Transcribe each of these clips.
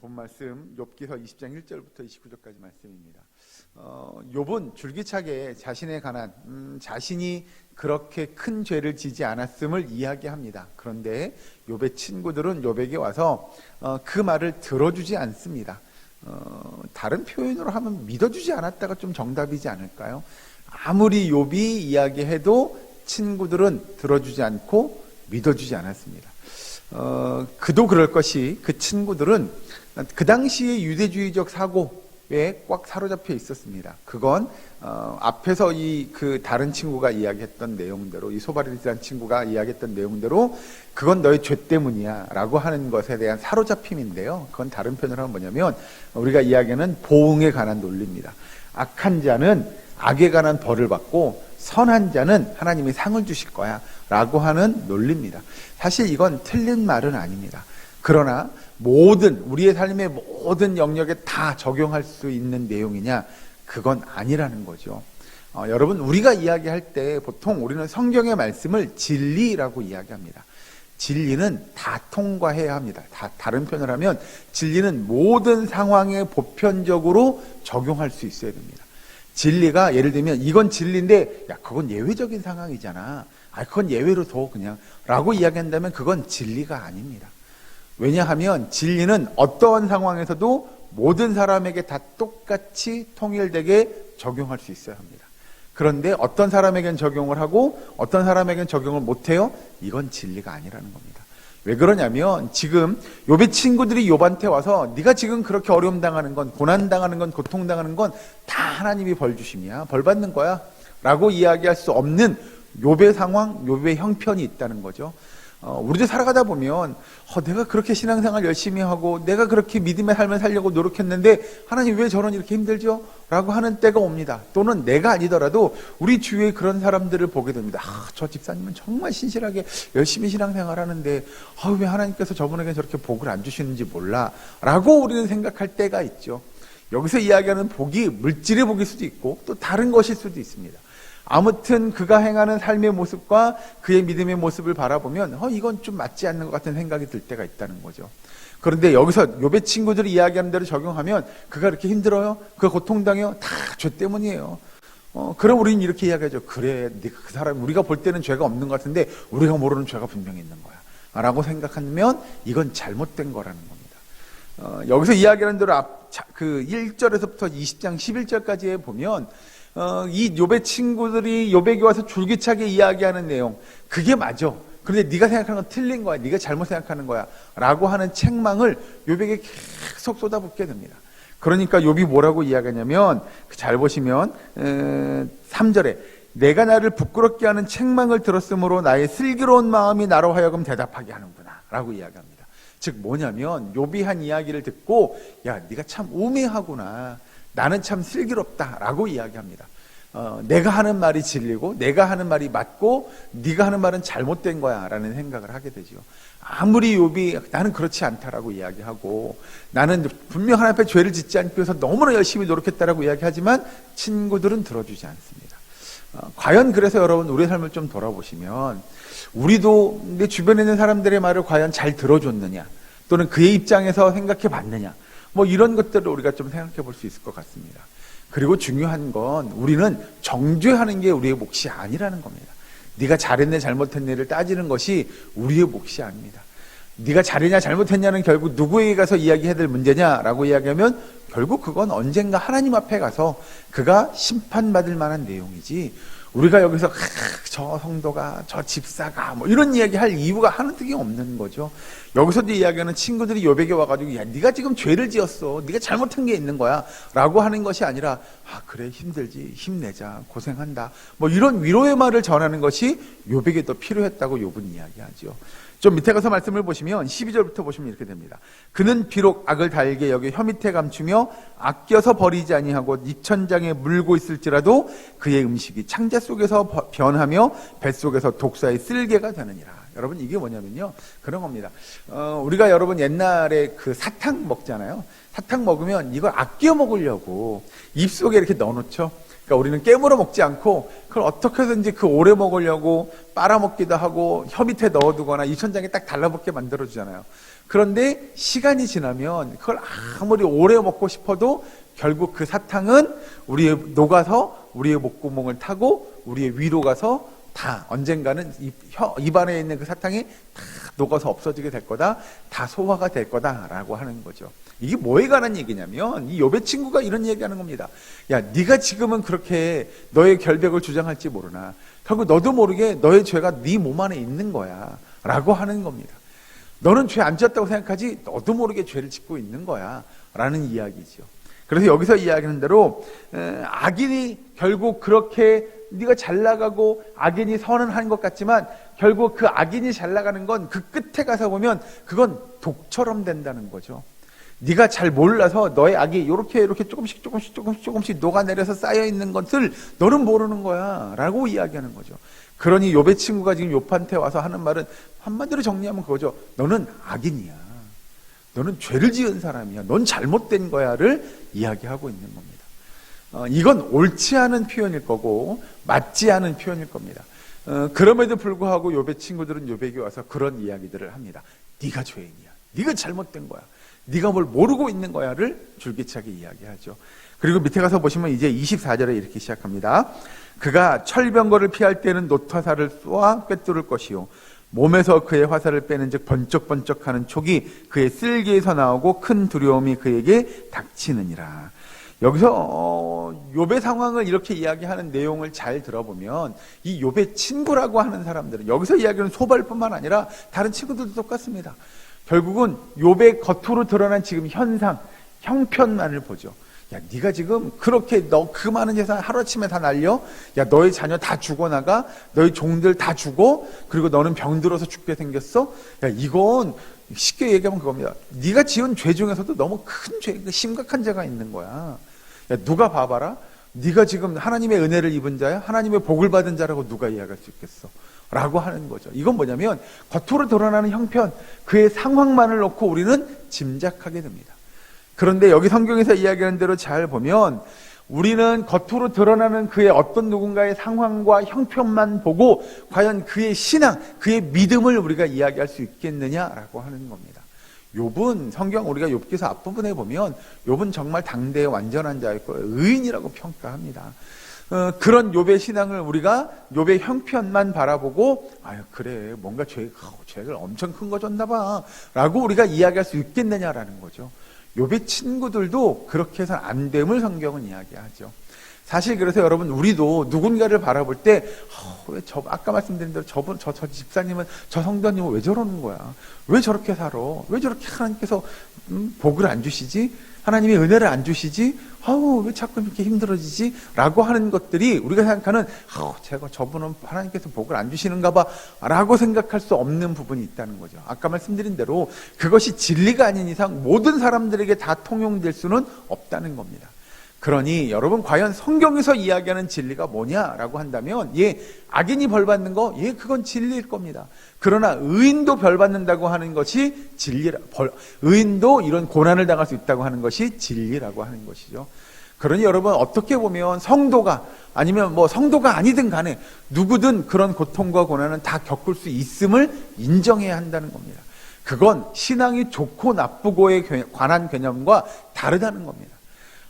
본 말씀 욥기서 20장 1절부터 29절까지 말씀입니다. 욥은 줄기차게 자신에 관한 자신이 그렇게 큰 죄를 지지 않았음을 이야기합니다. 그런데 욥의 친구들은 욥에게 와서 그 말을 들어주지 않습니다. 다른 표현으로 하면 믿어주지 않았다가 좀 정답이지 않을까요? 아무리 욥이 이야기해도 친구들은 들어주지 않고 믿어주지 않았습니다. 그도 그럴 것이 그 친구들은 그 당시의 유대주의적 사고에 꽉 사로잡혀 있었습니다. 그건 앞에서 그 다른 친구가 이야기했던 내용대로, 이 소바리스라는 친구가 이야기했던 내용대로 그건 너의 죄 때문이야 라고 하는 것에 대한 사로잡힘인데요. 그건 다른 표현으로 하면 뭐냐면 우리가 이야기하는 보응에 관한 논리입니다. 악한 자는 악에 관한 벌을 받고 선한 자는 하나님이 상을 주실 거야 라고 하는 논리입니다. 사실 이건 틀린 말은 아닙니다. 그러나 우리의 삶의 모든 영역에 다 적용할 수 있는 내용이냐? 그건 아니라는 거죠. 여러분, 우리가 이야기할 때 보통 우리는 성경의 말씀을 진리라고 이야기합니다. 진리는 다 통과해야 합니다. 다른 표현을 하면 진리는 모든 상황에 보편적으로 적용할 수 있어야 됩니다. 진리가 예를 들면 이건 진리인데 야 그건 예외적인 상황이잖아. 그건 예외로 둬 그냥 라고 이야기한다면 그건 진리가 아닙니다. 왜냐하면 진리는 어떠한 상황에서도 모든 사람에게 다 똑같이 통일되게 적용할 수 있어야 합니다. 그런데 어떤 사람에겐 적용을 하고 어떤 사람에겐 적용을 못해요? 이건 진리가 아니라는 겁니다. 왜 그러냐면 지금 욥의 친구들이 욥한테 와서 네가 지금 그렇게 어려움 당하는 건, 고난 당하는 건, 고통 당하는 건 다 하나님이 벌 주심이야. 벌 받는 거야 라고 이야기할 수 없는 욥의 상황, 욥의 형편이 있다는 거죠. 우리도 살아가다 보면 내가 그렇게 신앙생활 열심히 하고 내가 그렇게 믿음의 삶을 살려고 노력했는데 하나님 왜 저는 이렇게 힘들죠? 라고 하는 때가 옵니다. 또는 내가 아니더라도 우리 주위에 그런 사람들을 보게 됩니다. 저 집사님은 정말 신실하게 열심히 신앙생활 하는데 왜 하나님께서 저분에게 저렇게 복을 안 주시는지 몰라 라고 우리는 생각할 때가 있죠. 여기서 이야기하는 복이 물질의 복일 수도 있고 또 다른 것일 수도 있습니다. 아무튼 그가 행하는 삶의 모습과 그의 믿음의 모습을 바라보면 이건 좀 맞지 않는 것 같은 생각이 들 때가 있다는 거죠. 그런데 여기서 욥의 친구들이 이야기하는 대로 적용하면 그가 이렇게 힘들어요? 그가 고통당해요? 다 죄 때문이에요. 그럼 우리는 이렇게 이야기하죠. 그래, 그 사람 우리가 볼 때는 죄가 없는 것 같은데 우리가 모르는 죄가 분명히 있는 거야 라고 생각하면 이건 잘못된 거라는 겁니다. 여기서 이야기하는 대로 그 1절에서부터 20장 11절까지에 보면 이 욥의 친구들이 욥에게 와서 줄기차게 이야기하는 내용 그게 맞아. 그런데 네가 생각하는 건 틀린 거야. 네가 잘못 생각하는 거야 라고 하는 책망을 욥에게 계속 쏟아붓게 됩니다. 그러니까 욥이 뭐라고 이야기하냐면 잘 보시면 3절에 내가 나를 부끄럽게 하는 책망을 들었으므로 나의 슬기로운 마음이 나로 하여금 대답하게 하는구나 라고 이야기합니다. 즉 뭐냐면 욥이 한 이야기를 듣고 야 네가 참 우매하구나. 나는 참 슬기롭다 라고 이야기합니다. 내가 하는 말이 진리고 내가 하는 말이 맞고 네가 하는 말은 잘못된 거야 라는 생각을 하게 되죠. 아무리 욥이 나는 그렇지 않다라고 이야기하고 나는 분명 하나님 앞에 죄를 짓지 않기 위해서 너무나 열심히 노력했다라고 이야기하지만 친구들은 들어주지 않습니다. 과연 그래서 여러분 우리의 삶을 좀 돌아보시면 우리도 내 주변에 있는 사람들의 말을 과연 잘 들어줬느냐 또는 그의 입장에서 생각해 봤느냐 이런 것들을 우리가 좀 생각해 볼 수 있을 것 같습니다. 그리고 중요한 건 우리는 정죄하는 게 우리의 몫이 아니라는 겁니다. 네가 잘했네 잘못했네를 따지는 것이 우리의 몫이 아닙니다. 네가 잘했냐 잘못했냐는 결국 누구에게 가서 이야기해야 될 문제냐라고 이야기하면 결국 그건 언젠가 하나님 앞에 가서 그가 심판받을 만한 내용이지 우리가 여기서 저 성도가 저 집사가 이런 이야기 할 이유가 하나도 없는 거죠. 여기서도 이야기하는 친구들이 욥에게 와가지고 야 네가 지금 죄를 지었어. 네가 잘못한 게 있는 거야 라고 하는 것이 아니라 그래 힘들지 힘내자 고생한다 이런 위로의 말을 전하는 것이 욥에게 더 필요했다고 욥은 이야기하죠. 좀 밑에 가서 말씀을 보시면 12절부터 보시면 이렇게 됩니다. 그는 비록 악을 달게 여겨 혀 밑에 감추며 아껴서 버리지 아니하고 입천장에 물고 있을지라도 그의 음식이 창자 속에서 변하며 뱃속에서 독사의 쓸개가 되느니라. 여러분 이게 뭐냐면요 그런 겁니다. 우리가 여러분 옛날에 그 사탕 먹잖아요. 사탕 먹으면 이걸 아껴 먹으려고 입속에 이렇게 넣어놓죠. 그러니까 우리는 깨물어 먹지 않고 그걸 어떻게 해서든지 그 오래 먹으려고 빨아먹기도 하고 혀 밑에 넣어두거나 유천장에 딱 달라붙게 만들어주잖아요. 그런데 시간이 지나면 그걸 아무리 오래 먹고 싶어도 결국 그 사탕은 녹아서 우리의 목구멍을 타고 우리의 위로 가서 다 언젠가는 입 안에 있는 그 사탕이 다 녹아서 없어지게 될 거다. 다 소화가 될 거다라고 하는 거죠. 이게 뭐에 관한 얘기냐면 이 욥의 친구가 이런 얘기하는 겁니다. 야, 네가 지금은 그렇게 너의 결백을 주장할지 모르나 결국 너도 모르게 너의 죄가 네 몸 안에 있는 거야 라고 하는 겁니다. 너는 죄 안 지었다고 생각하지 너도 모르게 죄를 짓고 있는 거야 라는 이야기죠. 그래서 여기서 이야기하는 대로 악인이 결국 그렇게 네가 잘 나가고 악인이 선언하는 것 같지만 결국 그 악인이 잘 나가는 건 그 끝에 가서 보면 그건 독처럼 된다는 거죠. 네가 잘 몰라서 너의 악이 이렇게 조금씩 녹아내려서 쌓여 있는 것을 너는 모르는 거야 라고 이야기하는 거죠. 그러니 욥의 친구가 지금 욥한테 와서 하는 말은 한마디로 정리하면 그거죠. 너는 악인이야. 너는 죄를 지은 사람이야. 넌 잘못된 거야를 이야기하고 있는 겁니다. 이건 옳지 않은 표현일 거고 맞지 않은 표현일 겁니다. 그럼에도 불구하고 욥의 친구들은 욥에게 와서 그런 이야기들을 합니다. 네가 죄인이야. 네가 잘못된 거야. 네가 뭘 모르고 있는 거야를 줄기차게 이야기하죠. 그리고 밑에 가서 보시면 이제 24절에 이렇게 시작합니다. 그가 철병거를 피할 때는 노타사를 쏘아 꿰뚫을 것이요 몸에서 그의 화살을 빼는 즉 번쩍번쩍하는 촉이 그의 쓸개에서 나오고 큰 두려움이 그에게 닥치느니라. 여기서 욥의 상황을 이렇게 이야기하는 내용을 잘 들어보면 이 욥의 친구라고 하는 사람들은 여기서 이야기하는 소발뿐만 아니라 다른 친구들도 똑같습니다. 결국은 욥의 겉으로 드러난 지금 현상, 형편만을 보죠. 야, 네가 지금 그렇게 너 그 많은 재산 하루아침에 다 날려? 야, 너의 자녀 다 죽어나가? 너의 종들 다 죽어? 그리고 너는 병들어서 죽게 생겼어? 야, 이건 쉽게 얘기하면 그겁니다. 네가 지은 죄 중에서도 너무 큰 죄, 심각한 죄가 있는 거야. 야, 누가 봐봐라. 네가 지금 하나님의 은혜를 입은 자야? 하나님의 복을 받은 자라고 누가 이야기할 수 있겠어? 라고 하는 거죠. 이건 뭐냐면 겉으로 드러나는 형편, 그의 상황만을 놓고 우리는 짐작하게 됩니다. 그런데 여기 성경에서 이야기하는 대로 잘 보면 우리는 겉으로 드러나는 그의 어떤 누군가의 상황과 형편만 보고 과연 그의 신앙, 그의 믿음을 우리가 이야기할 수 있겠느냐라고 하는 겁니다. 욥은 성경 우리가 욥기서 앞부분에 보면 욥은 정말 당대의 완전한 자였고 의인이라고 평가합니다. 그런 욥의 신앙을 우리가 욥의 형편만 바라보고 아유 그래 뭔가 죄를 엄청 큰 거 졌나 봐 라고 우리가 이야기할 수 있겠느냐라는 거죠. 욥의 친구들도 그렇게 해서는 안 됨을 성경은 이야기하죠. 사실 그래서 여러분 우리도 누군가를 바라볼 때 왜 아까 말씀드린 대로 저 집사님은 저 성도님은 왜 저러는 거야? 왜 저렇게 살아? 왜 저렇게 하나님께서 복을 안 주시지? 하나님의 은혜를 안 주시지? 왜 자꾸 이렇게 힘들어지지? 라고 하는 것들이 우리가 생각하는 저분은 하나님께서 복을 안 주시는가 봐 라고 생각할 수 없는 부분이 있다는 거죠. 아까 말씀드린 대로 그것이 진리가 아닌 이상 모든 사람들에게 다 통용될 수는 없다는 겁니다. 그러니 여러분 과연 성경에서 이야기하는 진리가 뭐냐라고 한다면 악인이 벌 받는 거 그건 진리일 겁니다. 그러나 의인도 벌 받는다고 하는 것이 의인도 이런 고난을 당할 수 있다고 하는 것이 진리라고 하는 것이죠. 그러니 여러분 어떻게 보면 성도가 아니면 성도가 아니든 간에 누구든 그런 고통과 고난은 다 겪을 수 있음을 인정해야 한다는 겁니다. 그건 신앙이 좋고 나쁘고에 관한 개념과 다르다는 겁니다.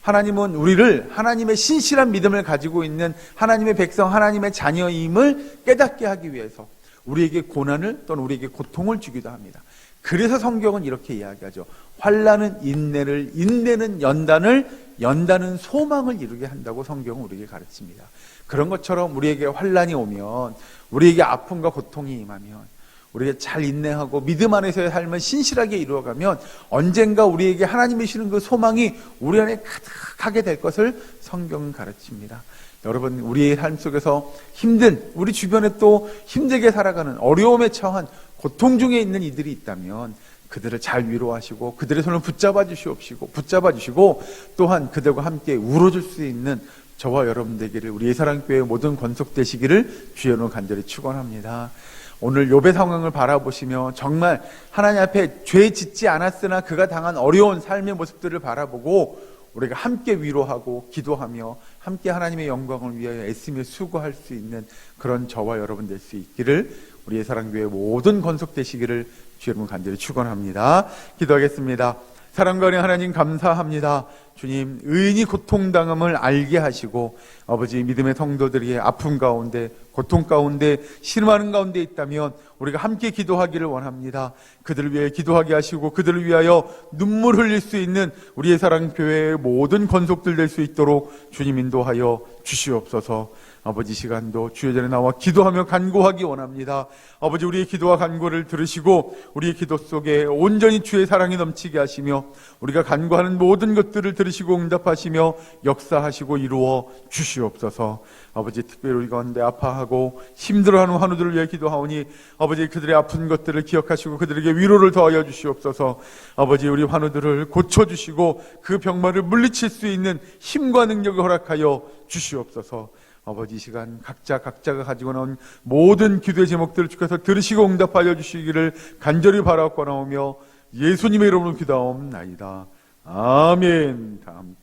하나님은 우리를 하나님의 신실한 믿음을 가지고 있는 하나님의 백성, 하나님의 자녀임을 깨닫게 하기 위해서 우리에게 고난을 또는 우리에게 고통을 주기도 합니다. 그래서 성경은 이렇게 이야기하죠. 환난은 인내를, 인내는 연단을, 연단은 소망을 이루게 한다고 성경은 우리에게 가르칩니다. 그런 것처럼 우리에게 환난이 오면, 우리에게 아픔과 고통이 임하면 우리가 잘 인내하고 믿음 안에서의 삶을 신실하게 이루어가면 언젠가 우리에게 하나님이 주시는 그 소망이 우리 안에 가득하게 될 것을 성경은 가르칩니다. 여러분 우리의 삶 속에서 우리 주변에 또 힘들게 살아가는 어려움에 처한 고통 중에 있는 이들이 있다면 그들을 잘 위로하시고 그들의 손을 붙잡아 주시고 또한 그들과 함께 울어줄 수 있는 저와 여러분 되기를 우리 예사랑교회 모든 권속되시기를 주여로 간절히 축원합니다. 오늘 욥의 상황을 바라보시며 정말 하나님 앞에 죄 짓지 않았으나 그가 당한 어려운 삶의 모습들을 바라보고 우리가 함께 위로하고 기도하며 함께 하나님의 영광을 위하여 애쓰며 수고할 수 있는 그런 저와 여러분 될 수 있기를, 우리의 사랑교회 모든 건속되시기를 주 여러분 간절히 축원합니다. 기도하겠습니다. 사랑과 은혜 하나님 감사합니다. 주님, 의인이 고통당함을 알게 하시고 아버지, 믿음의 성도들이 아픔 가운데, 고통 가운데, 실망하는 가운데 있다면 우리가 함께 기도하기를 원합니다. 그들을 위해 기도하게 하시고 그들을 위하여 눈물 흘릴 수 있는 우리의 사랑교회의 모든 건속들 될 수 있도록 주님 인도하여 주시옵소서. 아버지, 시간도 주의 전에 나와 기도하며 간구하기 원합니다. 아버지, 우리의 기도와 간구를 들으시고 우리의 기도 속에 온전히 주의 사랑이 넘치게 하시며 우리가 간구하는 모든 것들을 들으시고 응답하시며 역사하시고 이루어 주시옵소서. 아버지, 특별히 우리 가운데 아파하고 힘들어하는 환우들을 위해 기도하오니 아버지, 그들의 아픈 것들을 기억하시고 그들에게 위로를 더하여 주시옵소서. 아버지, 우리 환우들을 고쳐주시고 그 병마를 물리칠 수 있는 힘과 능력을 허락하여 주시옵소서. 아버지, 이 시간 각자가 가지고 나온 모든 기도의 제목들을 주께서 들으시고 응답하여 주시기를 간절히 바라옵고 나오며 예수님의 이름으로 기도하옵나이다. 아멘.